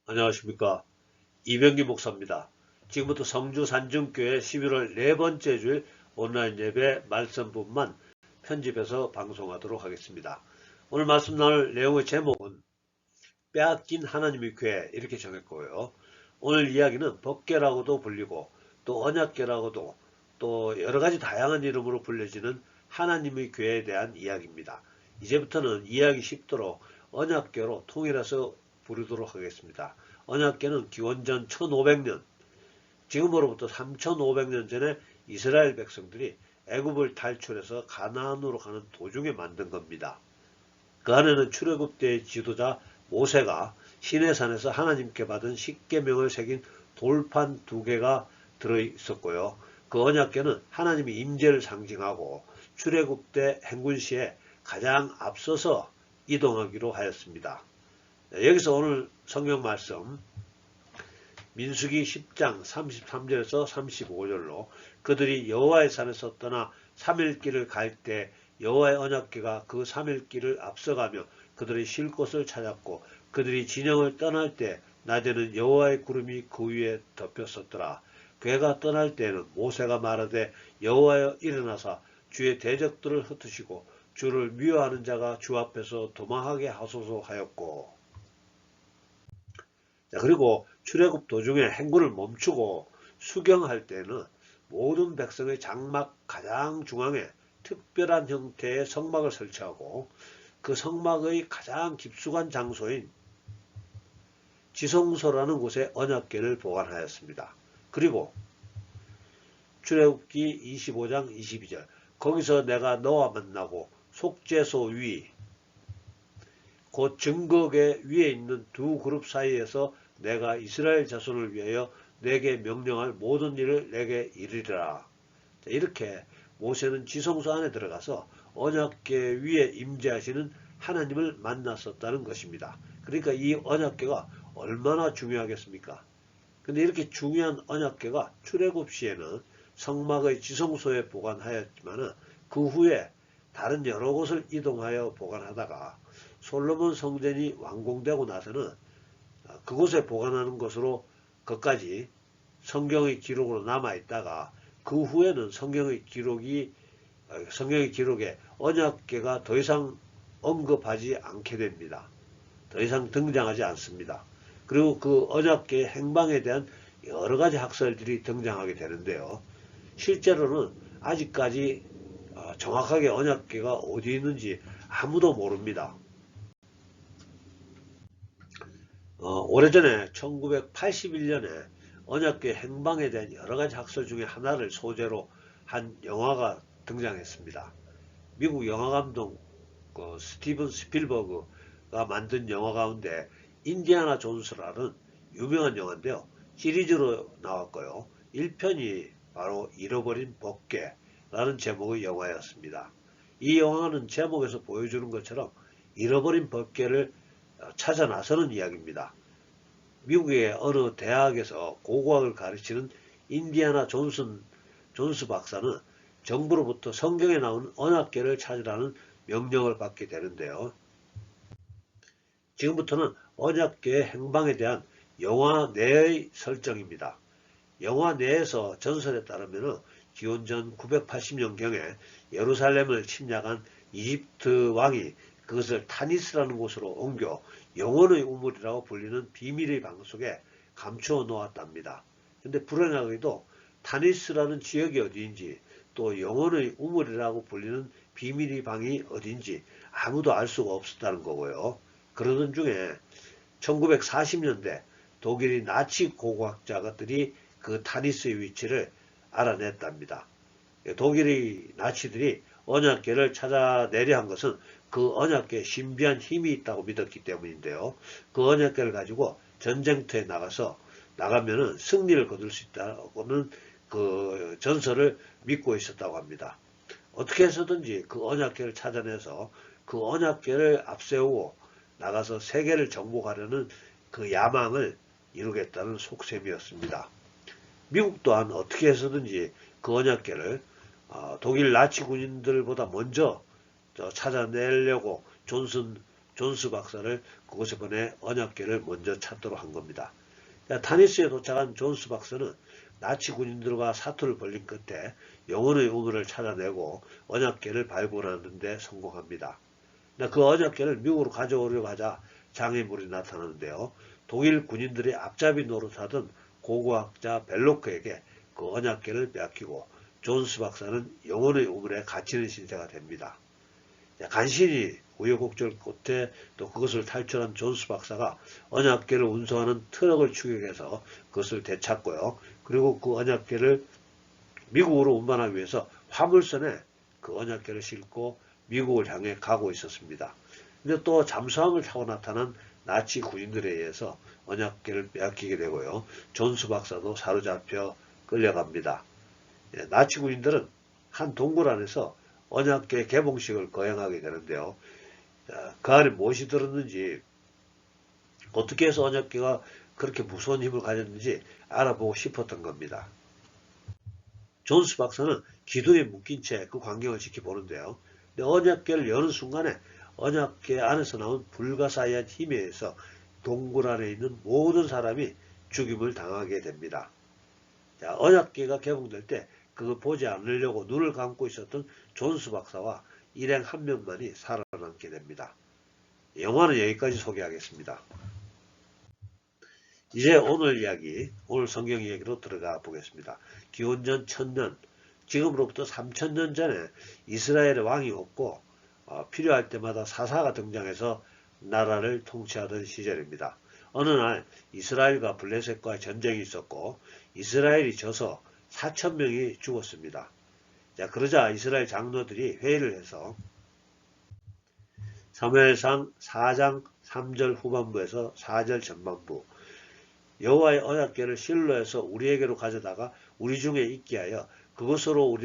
안녕하십니까. 이병기 목사입니다. 지금부터 성주 산중교회 11월 네 번째 주일 온라인 예배 말씀분만 편집해서 방송하도록 하겠습니다. 오늘 말씀 나눌 내용의 제목은 빼앗긴 하나님의 교회 이렇게 정했고요. 오늘 이야기는 법궤라고도 불리고 또 언약궤라고도 또 여러가지 다양한 이름으로 불려지는 하나님의 교회에 대한 이야기입니다. 이제부터는 이해하기 쉽도록 언약궤로 통일해서 부르도록 하겠습니다. 언약궤는 기원전 1500년, 지금으로부터 3500년 전에 이스라엘 백성들이 애굽을 탈출해서 가나안으로 가는 도중에 만든 겁니다. 그 안에는 출애굽 때의 지도자 모세가 시내산에서 하나님께 받은 십계명을 새긴 돌판 2개가 들어있었고요. 그 언약궤는 하나님의 임재를 상징하고 출애굽 때 행군 시에 가장 앞서서 이동하기로 하였습니다. 여기서 오늘 성경 말씀 민수기 10장 33절에서 35절로 그들이 여호와의 산에서 떠나 3일 길을 갈 때 여호와의 언약궤가 그 3일 길을 앞서가며 그들이 쉴 곳을 찾았고 그들이 진영을 떠날 때 낮에는 여호와의 구름이 그 위에 덮였었더라. 궤가 떠날 때에는 모세가 말하되 여호와여 일어나사 주의 대적들을 흩으시고 주를 미워하는 자가 주 앞에서 도망하게 하소서 하였고, 그리고 출애굽 도중에 행군을 멈추고 수경할 때는 모든 백성의 장막 가장 중앙에 특별한 형태의 성막을 설치하고 그 성막의 가장 깊숙한 장소인 지성소라는 곳에 언약궤를 보관하였습니다. 그리고 출애굽기 25장 22절 거기서 내가 너와 만나고 속죄소 위 곧 증거궤 위에 있는 두 그룹 사이에서 내가 이스라엘 자손을 위하여 내게 명령할 모든 일을 내게 이르리라. 이렇게 모세는 지성소 안에 들어가서 언약궤 위에 임재하시는 하나님을 만났었다는 것입니다. 그러니까 이 언약궤가 얼마나 중요하겠습니까? 근데 이렇게 중요한 언약궤가 출애굽 시에는 성막의 지성소에 보관하였지만 그 후에 다른 여러 곳을 이동하여 보관하다가 솔로몬 성전이 완공되고 나서는 그곳에 보관하는 것으로 그까지 성경의 기록으로 남아있다가 그 후에는 성경의 기록에 언약궤가 더 이상 언급하지 않게 됩니다. 더 이상 등장하지 않습니다. 그리고 그 언약궤 행방에 대한 여러 가지 학설들이 등장하게 되는데요. 실제로는 아직까지 정확하게 언약궤가 어디 있는지 아무도 모릅니다. 오래전에 1981년에 언약궤 행방에 대한 여러가지 학설 중에 하나를 소재로 한 영화가 등장했습니다. 미국 영화감독 스티븐 스필버그가 만든 영화 가운데 인디아나 존스라는 유명한 영화인데요. 시리즈로 나왔고요. 1편이 바로 잃어버린 법궤라는 제목의 영화였습니다. 이 영화는 제목에서 보여주는 것처럼 잃어버린 법궤를 찾아 나서는 이야기입니다. 미국의 어느 대학에서 고고학을 가르치는 인디아나 존스 박사는 정부로부터 성경에 나오는 언약궤를 찾으라는 명령을 받게 되는데요. 지금부터는 언약궤의 행방에 대한 영화 내의 설정입니다. 영화 내에서 전설에 따르면 기원전 980년경에 예루살렘을 침략한 이집트 왕이 그것을 타니스라는 곳으로 옮겨 영혼의 우물이라고 불리는 비밀의 방 속에 감추어 놓았답니다. 근데 불행하게도 타니스라는 지역이 어디인지 또 영혼의 우물이라고 불리는 비밀의 방이 어딘지 아무도 알 수가 없었다는 거고요. 그러던 중에 1940년대 독일의 나치 고고학자들이 그 타니스의 위치를 알아냈답니다. 독일의 나치들이 언약궤를 찾아내려 한 것은 그 언약궤에 신비한 힘이 있다고 믿었기 때문인데요. 그 언약궤를 가지고 전쟁터에 나가면은 승리를 거둘 수 있다고는 그 전설을 믿고 있었다고 합니다. 어떻게 해서든지 그 언약궤를 찾아내서 그 언약궤를 앞세우고 나가서 세계를 정복하려는 그 야망을 이루겠다는 속셈이었습니다. 미국 또한 어떻게 해서든지 그 언약궤를 독일 나치 군인들보다 먼저 찾아내려고 존슨 존스 박사를 그곳에 보내 언약궤를 먼저 찾도록 한 겁니다. 타니스에 도착한 존스 박사는 나치 군인들과 사투를 벌린 끝에 영혼의 우물을 찾아내고 언약궤를 발굴하는 데 성공합니다. 그 언약궤를 미국으로 가져오려고 하자 장애물이 나타나는데요. 독일 군인들이 앞잡이 노릇하던 고고학자 벨로크에게 그 언약궤를 빼앗기고 존스 박사는 영혼의 우물에 갇히는 신세가 됩니다. 간신히 우여곡절 끝에 또 그것을 탈출한 존스 박사가 언약궤를 운송하는 트럭을 추격해서 그것을 되찾고요. 그리고 그 언약궤를 미국으로 운반하기 위해서 화물선에 그 언약궤를 싣고 미국을 향해 가고 있었습니다. 근데 또 잠수함을 타고 나타난 나치 군인들에 의해서 언약궤를 빼앗기게 되고요. 존스 박사도 사로잡혀 끌려갑니다. 나치 군인들은 한 동굴 안에서 언약궤 개봉식을 거행하게 되는데요. 그 안에 무엇이 들었는지, 어떻게 해서 언약궤가 그렇게 무서운 힘을 가졌는지 알아보고 싶었던 겁니다. 존스 박사는 기둥에 묶인 채 그 광경을 지켜보는데요. 언약궤를 여는 순간에 언약궤 안에서 나온 불가사의한 힘에 의해서 동굴 안에 있는 모든 사람이 죽임을 당하게 됩니다. 언약궤가 개봉될 때 그걸 보지 않으려고 눈을 감고 있었던 존스 박사와 일행 한 명만이 살아남게 됩니다. 영화는 여기까지 소개하겠습니다. 이제 오늘 이야기, 오늘 성경 이야기로 들어가 보겠습니다. 기원전 1000년, 지금으로부터 3000년 전에 이스라엘의 왕이 없고 필요할 때마다 사사가 등장해서 나라를 통치하던 시절입니다. 어느 날 이스라엘과 블레셋과의 전쟁이 있었고 이스라엘이 져서 4000명이 죽었습니다. 그러자 이스라엘 장로들이 회의를 해서 사무엘상 4장 3절 후반부에서 4절 전반부, 여호와의 언약궤를 실로에서 우리에게로 가져다가 우리 중에 있게 하여 그것으로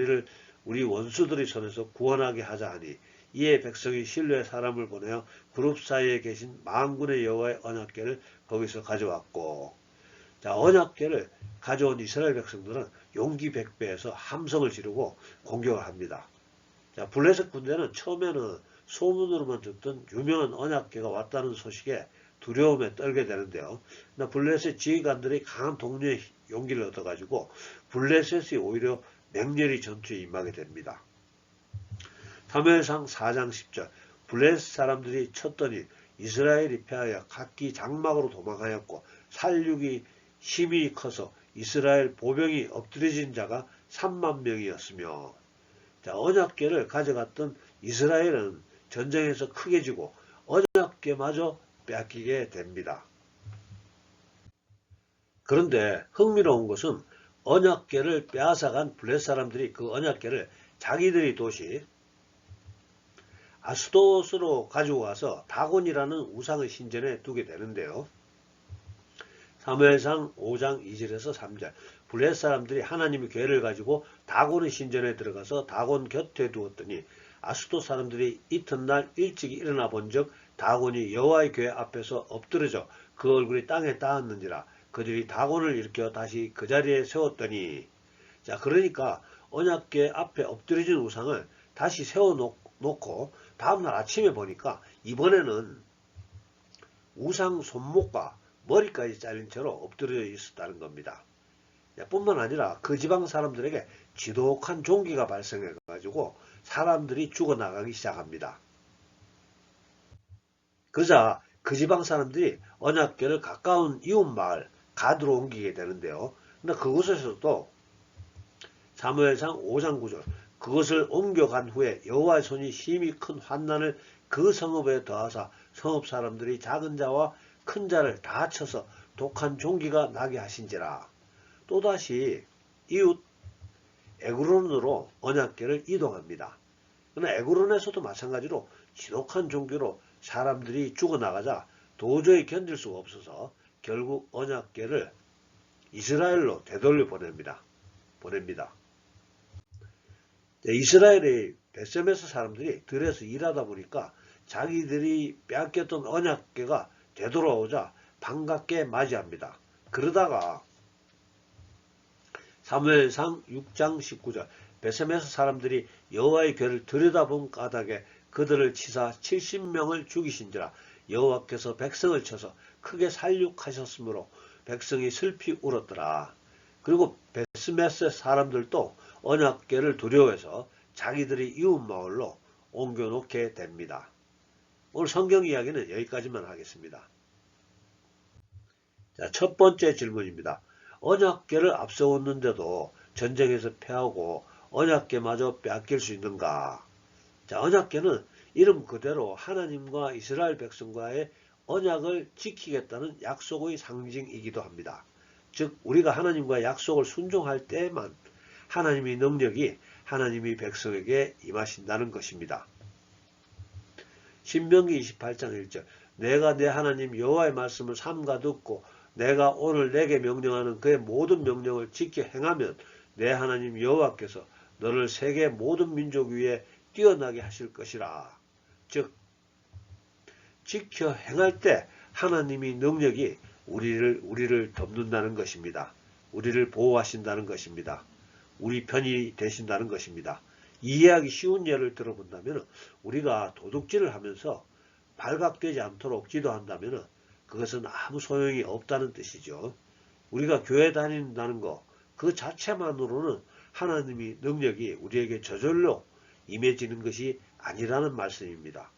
우리 원수들의 손에서 구원하게 하자 하니, 이에 백성이 실로의 사람을 보내어 그룹 사이에 계신 만군의 여호와의 언약궤를 거기서 가져왔고, 언약궤를 가져온 이스라엘 백성들은 용기 백배에서 함성을 지르고 공격을 합니다. 블레셋 군대는 처음에는 소문으로만 듣던 유명한 언약궤가 왔다는 소식에 두려움에 떨게 되는데요. 블레셋 지휘관들이 강한 동료의 용기를 얻어가지고 블레셋이 오히려 맹렬히 전투에 임하게 됩니다. 사무엘상 4장 10절, 블레셋 사람들이 쳤더니 이스라엘이 패하여 각기 장막으로 도망하였고 살육이 힘이 커서 이스라엘 보병이 엎드려진 자가 3만 명이었으며, 언약궤를 가져갔던 이스라엘은 전쟁에서 크게 지고 언약궤마저 빼앗기게 됩니다. 그런데 흥미로운 것은 언약궤를 빼앗아간 블레셋 사람들이 그 언약궤를 자기들의 도시 아스도스로 가지고 가서 다곤이라는 우상의 신전에 두게 되는데요. 사무엘상 5장 2절에서 3절, 블레셋 사람들이 하나님의 궤를 가지고 다곤의 신전에 들어가서 다곤 곁에 두었더니 아스도 사람들이 이튿날 일찍 일어나 본즉 다곤이 여호와의 궤 앞에서 엎드러져 그 얼굴이 땅에 닿았는지라. 그들이 다곤을 일으켜 다시 그 자리에 세웠더니, 그러니까 언약궤 앞에 엎드려진 우상을 다시 세워놓고 다음날 아침에 보니까 이번에는 우상 손목과 머리까지 잘린 채로 엎드려 있었다는 겁니다. 뿐만 아니라 그 지방 사람들에게 지독한 종기가 발생해 가지고 사람들이 죽어나가기 시작합니다. 그러자 그 지방 사람들이 언약궤를 가까운 이웃 마을 가드로 옮기게 되는데요. 근데 그곳에서도 사무엘상 5장 9절, 그것을 옮겨간 후에 여호와의 손이 심히 큰 환난을 그 성읍에 더하사 성읍 사람들이 작은 자와 큰 자를 다 쳐서 독한 종기가 나게 하신지라. 또다시 이웃 에그론으로 언약궤를 이동합니다. 그러나 에그론에서도 마찬가지로 지독한 종기로 사람들이 죽어나가자 도저히 견딜 수가 없어서 결국 언약궤를 이스라엘로 되돌려 보냅니다. 이스라엘의 베세메스 사람들이 들에서 일하다 보니까 자기들이 빼앗겼던 언약궤가 되돌아오자 반갑게 맞이합니다. 그러다가 사무엘상 6장 19절, 베세메스 사람들이 여호와의 궤를 들여다본 까닭에 그들을 치사 70명을 죽이신지라. 여호와께서 백성을 쳐서 크게 살육하셨으므로 백성이 슬피 울었더라. 그리고 베스메스 사람들도 언약궤를 두려워해서 자기들이 이웃 마을로 옮겨놓게 됩니다. 오늘 성경 이야기는 여기까지만 하겠습니다. 자, 첫 번째 질문입니다. 언약궤를 앞세웠는데도 전쟁에서 패하고 언약궤마저 빼앗길 수 있는가? 자, 언약궤는 이름 그대로 하나님과 이스라엘 백성과의 언약을 지키겠다는 약속의 상징이기도 합니다. 즉 우리가 하나님과 약속을 순종할 때에만 하나님의 능력이 하나님의 백성에게 임하신다는 것입니다. 신명기 28장 1절 내가 내 하나님 여호와의 말씀을 삼가 듣고 내가 오늘 내게 명령하는 그의 모든 명령을 지켜 행하면 내 하나님 여호와께서 너를 세계 모든 민족 위에 뛰어나게 하실 것이라. 즉 지켜 행할 때 하나님의 능력이 우리를 돕는다는 것입니다. 우리를 보호하신다는 것입니다. 우리 편이 되신다는 것입니다. 이해하기 쉬운 예를 들어본다면 우리가 도둑질을 하면서 발각되지 않도록 지도한다면 그것은 아무 소용이 없다는 뜻이죠. 우리가 교회 다닌다는 것 그 자체만으로는 하나님의 능력이 우리에게 저절로 임해지는 것이 아니라는 말씀입니다.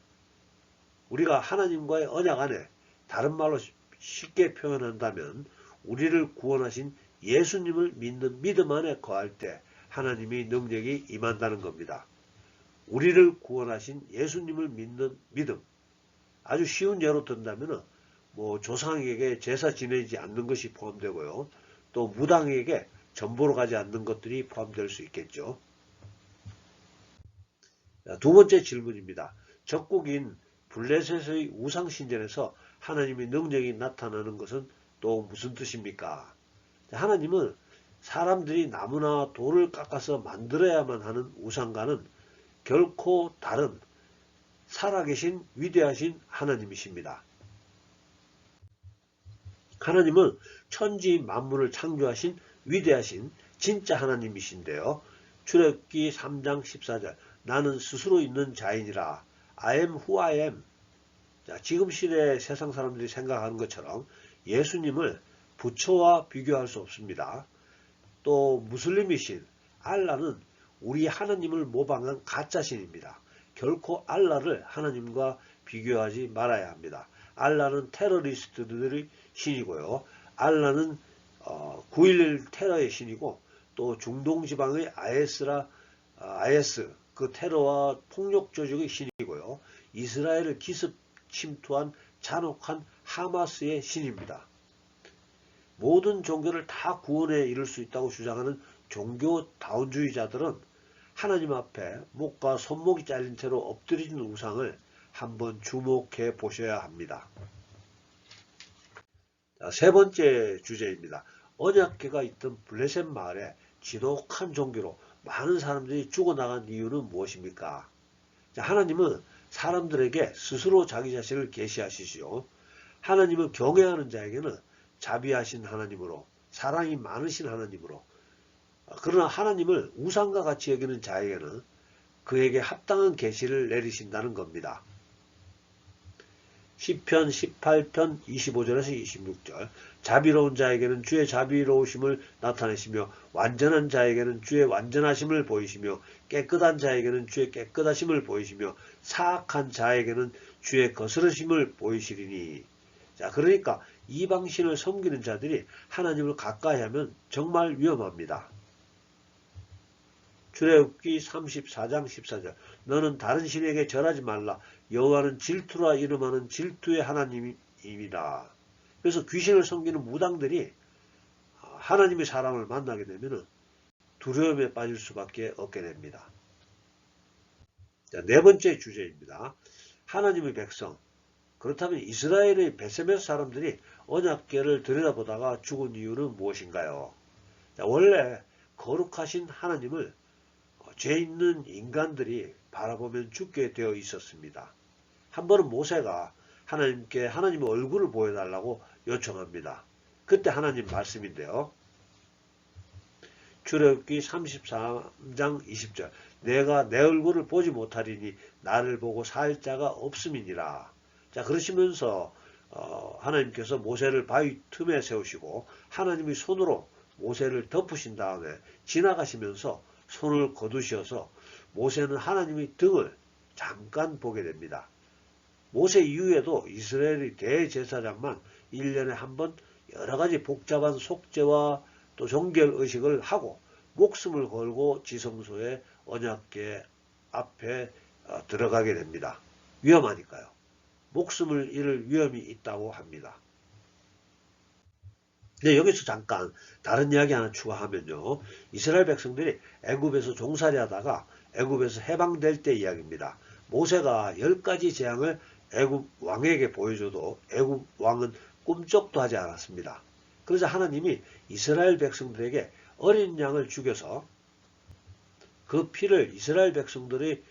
우리가 하나님과의 언약 안에 다른 말로 쉽게 표현한다면 우리를 구원하신 예수님을 믿는 믿음 안에 거할 때 하나님의 능력이 임한다는 겁니다. 우리를 구원하신 예수님을 믿는 믿음. 아주 쉬운 예로 든다면 조상에게 제사 지내지 않는 것이 포함되고요. 또 무당에게 전보로 가지 않는 것들이 포함될 수 있겠죠. 두 번째 질문입니다. 적국인 블레셋의 우상신전에서 하나님의 능력이 나타나는 것은 또 무슨 뜻입니까? 하나님은 사람들이 나무나 돌을 깎아서 만들어야만 하는 우상과는 결코 다른 살아계신 위대하신 하나님이십니다. 하나님은 천지 만물을 창조하신 위대하신 진짜 하나님이신데요. 출애굽기 3장 14절 나는 스스로 있는 자이니라. I am who I am. 자, 지금 시대의 세상 사람들이 생각하는 것처럼 예수님을 부처와 비교할 수 없습니다. 또 무슬림이신 알라는 우리 하나님을 모방한 가짜신입니다. 결코 알라를 하나님과 비교하지 말아야 합니다. 알라는 테러리스트들의 신이고요. 알라는 9.11 테러의 신이고 또 중동지방의 IS 그 테러와 폭력 조직의 신이고요. 이스라엘을 기습 침투한 잔혹한 하마스의 신입니다. 모든 종교를 다 구원에 이를 수 있다고 주장하는 종교다운주의자들은 하나님 앞에 목과 손목이 잘린 채로 엎드리는 우상을 한번 주목해 보셔야 합니다. 자, 세 번째 주제입니다. 언약궤가 있던 블레셋 마을에 지독한 종교로 많은 사람들이 죽어나간 이유는 무엇입니까? 자, 하나님은 사람들에게 스스로 자기 자신을 계시하시지요. 하나님은 경외하는 자에게는 자비하신 하나님으로 사랑이 많으신 하나님으로 그러나 하나님을 우상과 같이 여기는 자에게는 그에게 합당한 계시를 내리신다는 겁니다. 시편 18편 25절에서 26절 자비로운 자에게는 주의 자비로우심을 나타내시며 완전한 자에게는 주의 완전하심을 보이시며 깨끗한 자에게는 주의 깨끗하심을 보이시며 사악한 자에게는 주의 거스르심을 보이시리니. 자, 그러니까 이방신을 섬기는 자들이 하나님을 가까이 하면 정말 위험합니다. 출애굽기 34장 14절 너는 다른 신에게 절하지 말라. 여호와는 질투라 이름하는 질투의 하나님입니다. 그래서 귀신을 섬기는 무당들이 하나님의 사랑을 만나게 되면 두려움에 빠질 수밖에 없게 됩니다. 자, 네 번째 주제입니다. 하나님의 백성. 그렇다면 이스라엘의 베세메스 사람들이 언약궤를 들여다보다가 죽은 이유는 무엇인가요? 자, 원래 거룩하신 하나님을 죄 있는 인간들이 바라보면 죽게 되어 있었습니다. 한 번은 모세가 하나님께 하나님의 얼굴을 보여달라고 요청합니다. 그때 하나님 말씀인데요. 출애굽기 33장 20절 내가 내 얼굴을 보지 못하리니 나를 보고 살 자가 없음이니라. 자, 그러시면서 하나님께서 모세를 바위 틈에 세우시고 하나님의 손으로 모세를 덮으신 다음에 지나가시면서 손을 거두셔서 모세는 하나님의 등을 잠깐 보게 됩니다. 모세 이후에도 이스라엘의 대제사장만 1년에 한 번 여러가지 복잡한 속죄와 또 종결의식을 하고 목숨을 걸고 지성소의 언약궤 앞에 들어가게 됩니다. 위험하니까요. 목숨을 잃을 위험이 있다고 합니다. 네, 여기서 잠깐 다른 이야기 하나 추가하면요. 이스라엘 백성들이 애굽에서 종살이 하다가 애굽에서 해방될 때 이야기입니다. 모세가 10가지 재앙을 애굽 왕에게 보여줘도 애굽 왕은 꿈쩍도 하지 않았습니다. 그래서 하나님이 이스라엘 백성들에게 어린 양을 죽여서 그 피를 이스라엘 백성들의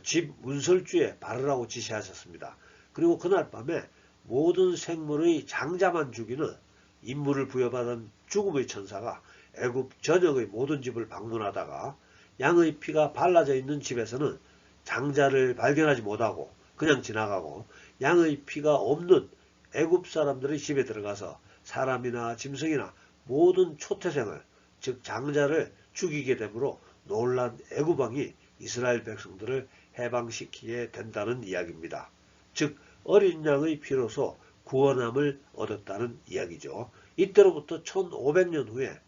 집 문설주에 바르라고 지시하셨습니다. 그리고 그날 밤에 모든 생물의 장자만 죽이는 임무를 부여받은 죽음의 천사가 애굽 전역의 모든 집을 방문하다가 양의 피가 발라져 있는 집에서는 장자를 발견하지 못하고 그냥 지나가고 양의 피가 없는 애굽 사람들의 집에 들어가서 사람이나 짐승이나 모든 초태생을 즉 장자를 죽이게 되므로 놀란 애굽 왕이 이스라엘 백성들을 해방시키게 된다는 이야기입니다. 즉 어린 양의 피로서 구원함을 얻었다는 이야기죠. 이때로부터 1500년 후에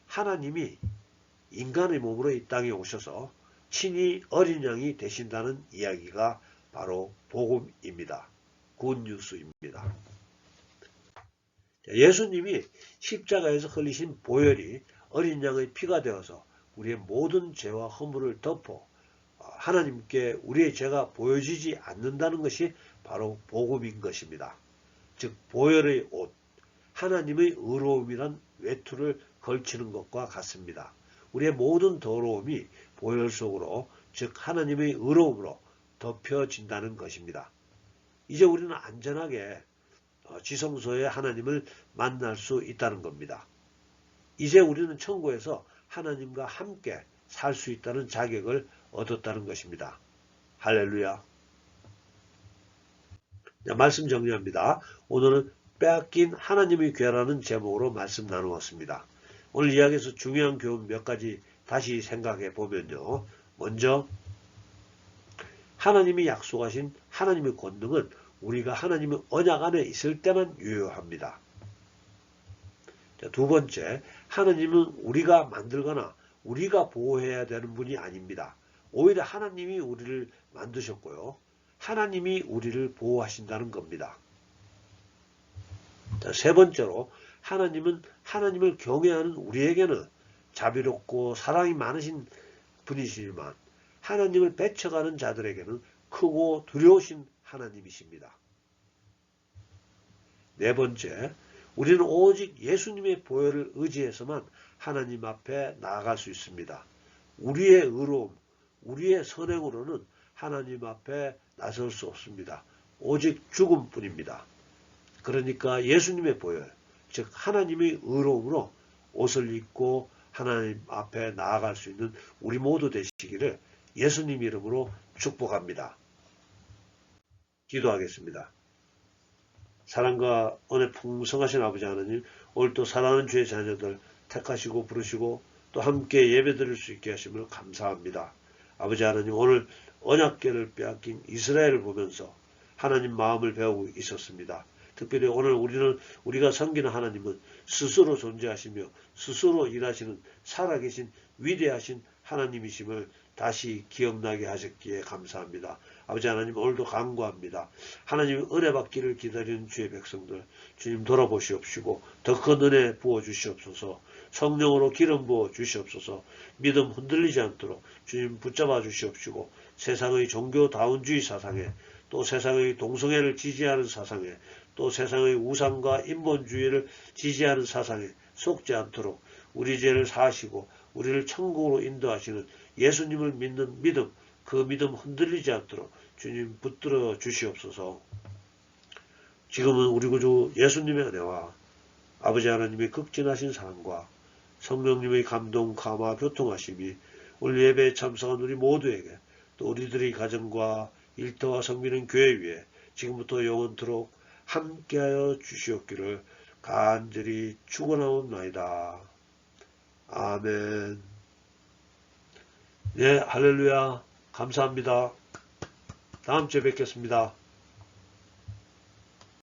하나님이 인간의 몸으로 이 땅에 오셔서 친히 어린 양이 되신다는 이야기가 바로 복음입니다. 굿뉴스입니다. 예수님이 십자가에서 흘리신 보혈이 어린 양의 피가 되어서 우리의 모든 죄와 허물을 덮어 하나님께 우리의 죄가 보여지지 않는다는 것이 바로 복음인 것입니다. 즉 보혈의 옷, 하나님의 의로움이란 외투를 걸치는 것과 같습니다. 우리의 모든 더러움이 보혈 속으로 즉 하나님의 의로움으로 덮여진다는 것입니다. 이제 우리는 안전하게 지성소에 하나님을 만날 수 있다는 겁니다. 이제 우리는 천국에서 하나님과 함께 살 수 있다는 자격을 얻었다는 것입니다. 할렐루야. 말씀 정리합니다. 오늘은 빼앗긴 하나님의 괴라는 제목으로 말씀 나누었습니다. 오늘 이야기에서 중요한 교훈 몇 가지 다시 생각해 보면요. 먼저 하나님이 약속하신 하나님의 권능은 우리가 하나님의 언약 안에 있을 때만 유효합니다. 두 번째, 하나님은 우리가 만들거나 우리가 보호해야 되는 분이 아닙니다. 오히려 하나님이 우리를 만드셨고요. 하나님이 우리를 보호하신다는 겁니다. 세 번째로 하나님은 하나님을 경외하는 우리에게는 자비롭고 사랑이 많으신 분이시지만 하나님을 배척하는 자들에게는 크고 두려우신 하나님이십니다. 네 번째, 우리는 오직 예수님의 보혈을 의지해서만 하나님 앞에 나아갈 수 있습니다. 우리의 의로움, 우리의 선행으로는 하나님 앞에 나설 수 없습니다. 오직 죽음뿐입니다. 그러니까 예수님의 보혈, 즉 하나님의 의로움으로 옷을 입고 하나님 앞에 나아갈 수 있는 우리 모두 되시기를 예수님 이름으로 축복합니다. 기도하겠습니다. 사랑과 은혜 풍성하신 아버지 하나님, 오늘도 사랑하는 주의 자녀들 택하시고 부르시고 또 함께 예배드릴 수 있게 하심을 감사합니다. 아버지 하나님, 오늘 언약궤를 빼앗긴 이스라엘을 보면서 하나님 마음을 배우고 있었습니다. 특별히 오늘 우리가 섬기는 하나님은 스스로 존재하시며 스스로 일하시는 살아계신 위대하신 하나님이심을 다시 기억나게 하셨기에 감사합니다. 아버지 하나님, 오늘도 간구합니다. 하나님의 은혜 받기를 기다리는 주의 백성들 주님 돌아보시옵시고 더 큰 은혜 부어주시옵소서. 성령으로 기름 부어 주시옵소서. 믿음 흔들리지 않도록 주님 붙잡아 주시옵시고 세상의 종교다운주의 사상에 또 세상의 동성애를 지지하는 사상에 또 세상의 우상과 인본주의를 지지하는 사상에 속지 않도록 우리 죄를 사하시고 우리를 천국으로 인도하시는 예수님을 믿는 믿음, 그 믿음 흔들리지 않도록 주님 붙들어 주시옵소서. 지금은 우리 구주 예수님의 은혜와 아버지 하나님의 극진하신 사랑과 성령님의 감동, 감화, 교통하심이 오늘 예배에 참석한 우리 모두에게 또 우리들의 가정과 일터와 성민은 교회 위에 지금부터 영원토록 함께하여 주시옵기를 간절히 축원하옵나이다. 아멘. 네, 할렐루야. 감사합니다. 다음 주에 뵙겠습니다.